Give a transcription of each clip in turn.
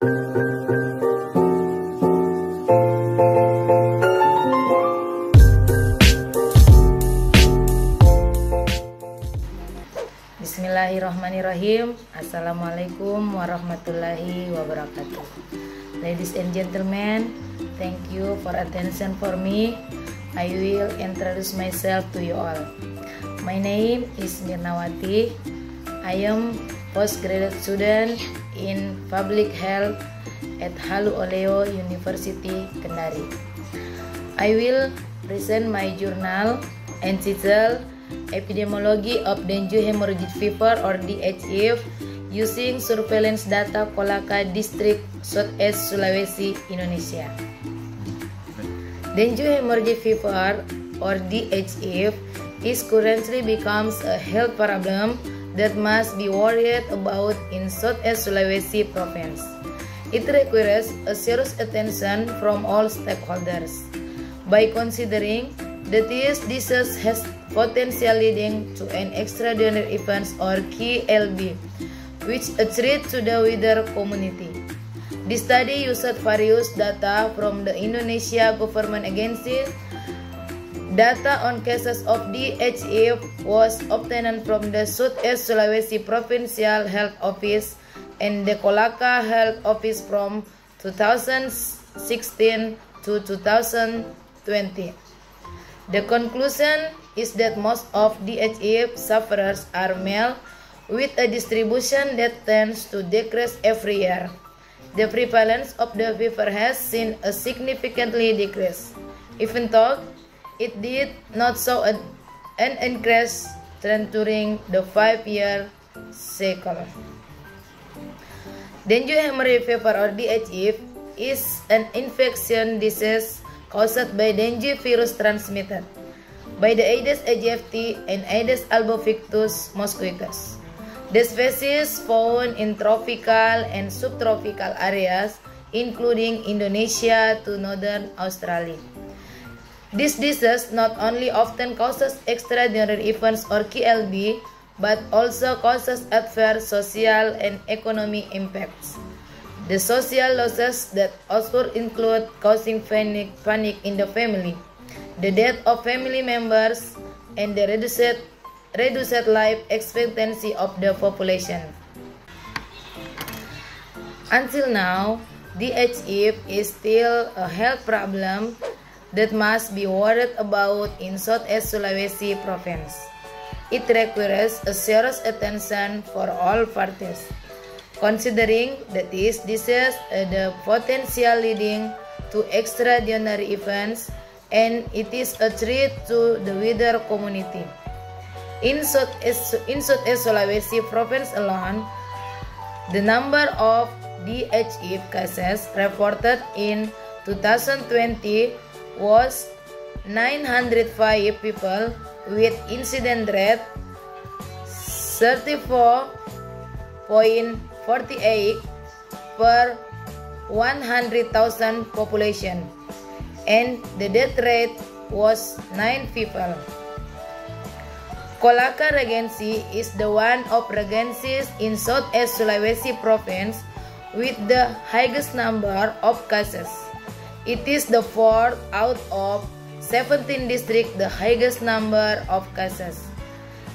Bismillahirrahmanirrahim. Assalamualaikum warahmatullahi wabarakatuh. Ladies and gentlemen, thank you for attention for me. I will introduce myself to you all. My name is Mirnawati. I am postgraduate student in Public Health at Halu Oleo University, Kendari. I will present my journal entitled Epidemiology of Dengue Hemorrhagic Fever or DHF using surveillance data Kolaka District, Southeast Sulawesi, Indonesia. Dengue hemorrhagic fever or DHF is currently becomes a health problem that must be worried about in Southeast Sulawesi province. It requires a serious attention from all stakeholders by considering that this disease has potential leading to an extraordinary events or KLB, which a threat to the wider community. The study used various data from the Indonesia government agencies. Data on cases of DHF was obtained from the Southeast Sulawesi Provincial Health Office and the Kolaka Health Office from 2016 to 2020. The conclusion is that most of DHF sufferers are male, with a distribution that tends to decrease every year. The prevalence of the fever has seen a significantly decrease, even though it did not show an increase trend during the 5-year cycle. Dengue hemorrhagic fever or DHF is an infection disease caused by dengue virus transmitted by the Aedes aegypti and Aedes albopictus mosquitoes. The species found in tropical and subtropical areas, including Indonesia to northern Australia. This disease not only often causes extraordinary events or KLB, but also causes adverse social and economic impacts. The social losses that occur include causing panic in the family, the death of family members, and the reduced life expectancy of the population. Until now, DHF is still a health problem that must be worried about in Southeast Sulawesi province. It requires a serious attention for all parties, considering that this disease has the potential leading to extraordinary events and it is a threat to the wider community. In Southeast Sulawesi province alone, the number of DHF cases reported in 2020 was 905 people with incident rate 34.48 per 100,000 population, and the death rate was 9 people. Kolaka Regency is the one of regencies in Southeast Sulawesi province with the highest number of cases. It is the 4th out of 17 districts the highest number of cases.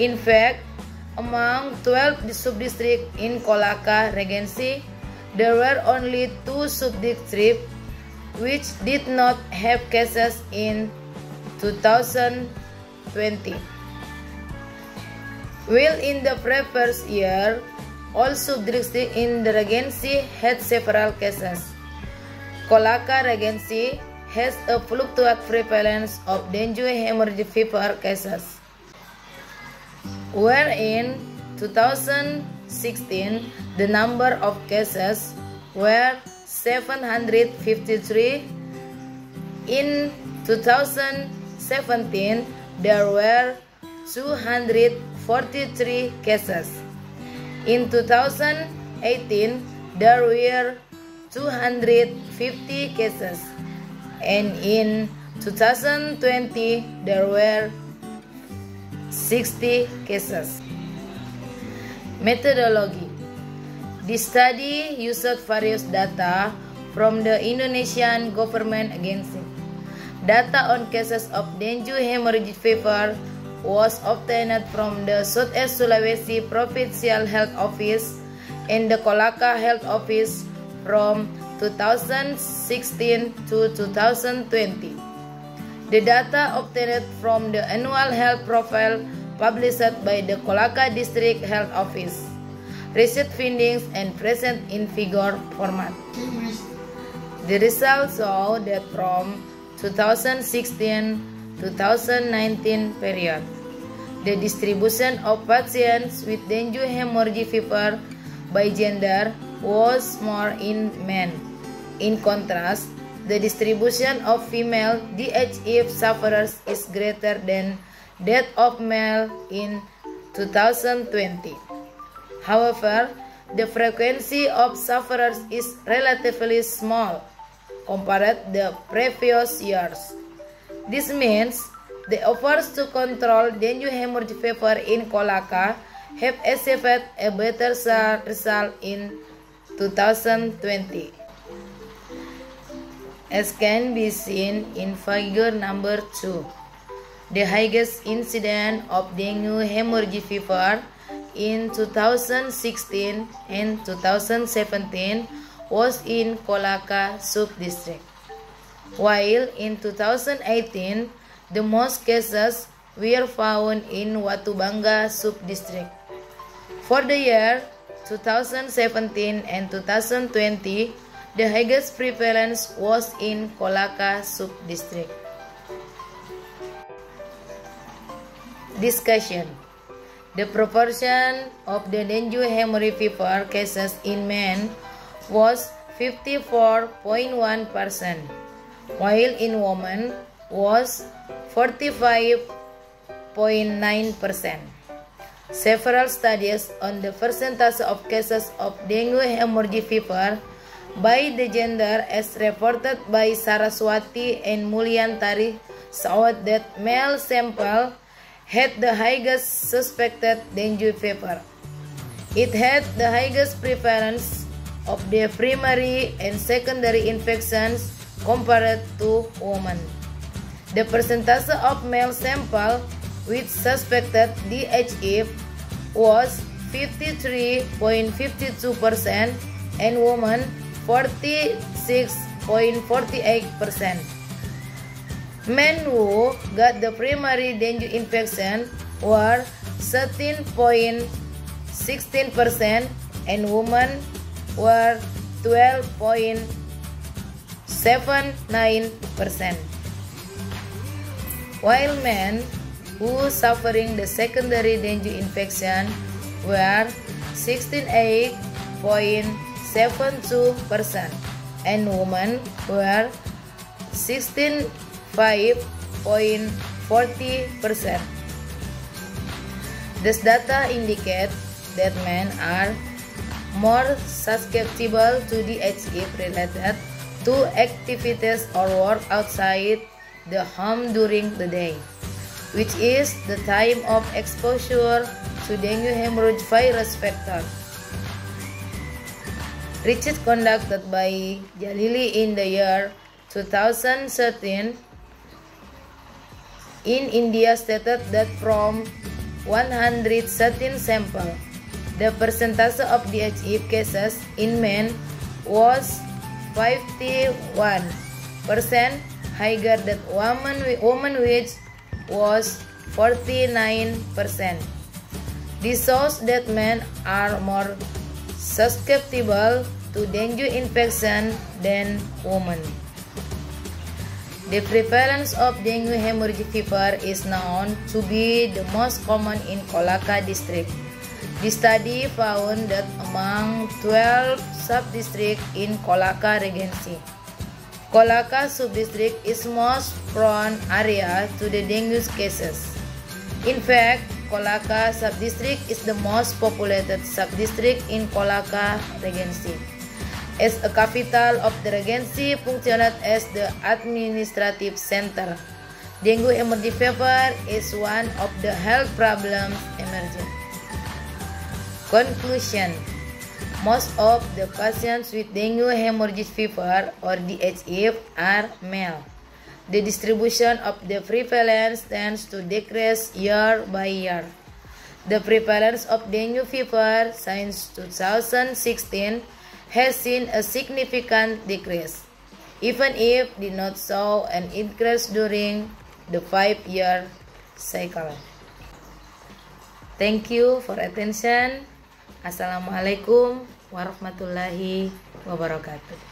In fact, among 12 sub-districts in Kolaka Regency, there were only 2 sub-districts which did not have cases in 2020. While in the previous year, all sub-districts in the Regency had several cases. Kolaka Regency has a fluctuating prevalence of dengue hemorrhagic fever cases, where in 2016 the number of cases were 753. In 2017 there were 243 cases. In 2018 there were 250 cases, and in 2020 there were 60 cases. Methodology. This study used various data from the Indonesian government agency. Data on cases of dengue hemorrhagic fever was obtained from the Southeast Sulawesi Provincial Health Office and the Kolaka Health Office from 2016 to 2020. The data obtained from the annual health profile published by the Kolaka District Health Office. Research findings and present in figure format. The results show that from 2016-2019 period, the distribution of patients with dengue hemorrhagic fever by gender was more in men. In contrast, the distribution of female DHF sufferers is greater than that of male in 2020. However, the frequency of sufferers is relatively small compared to the previous years. This means the efforts to control dengue hemorrhagic fever in Kolaka have achieved a better result in 2020. As can be seen in figure number 2, the highest incidence of dengue hemorrhagic fever in 2016 and 2017 was in Kolaka Sub-District, while in 2018 the most cases were found in Watubanga Sub-District. For the year 2017 and 2020, the highest prevalence was in Kolaka Sub-District. Discussion. The proportion of the dengue hemorrhagic fever cases in men was 54.1%, while in women was 45.9%. Several studies on the percentage of cases of dengue hemorrhagic fever by the gender as reported by Saraswati and Mulyantari showed that male sample had the highest suspected dengue fever. It had the highest prevalence of the primary and secondary infections compared to women. The percentage of male sample with suspected DHF was 53.52% and women 46.48%. Men who got the primary dengue infection were 13.16% and women were 12.79%. While men who suffering the secondary dengue infection were 16.72% and women were 5.40%. This data indicate that men are more susceptible to DHF related to activities or work outside the home during the day, which is the time of exposure to dengue hemorrhage virus vector. Research conducted by Jalili in the year 2013 in India stated that from 113 samples, the percentage of DHF cases in men was 51%, higher than women which was 49%. This shows that men are more susceptible to dengue infection than women. The prevalence of dengue hemorrhagic fever is known to be the most common in Kolaka district. The study found that among 12 sub-districts in Kolaka Regency, Kolaka sub-district is most prone area to the dengue cases. In fact, Kolaka sub-district is the most populated sub-district in Kolaka Regency. As a capital of the Regency functioned as the administrative center. Dengue hemorrhagic fever is one of the health problems emerging. Conclusion. Most of the patients with dengue hemorrhagic fever or DHF are male. The distribution of the prevalence tends to decrease year by year. The prevalence of dengue fever since 2016 has seen a significant decrease, even if did not show an increase during the 5-year cycle. Thank you for attention. Assalamualaikum warahmatullahi wabarakatuh.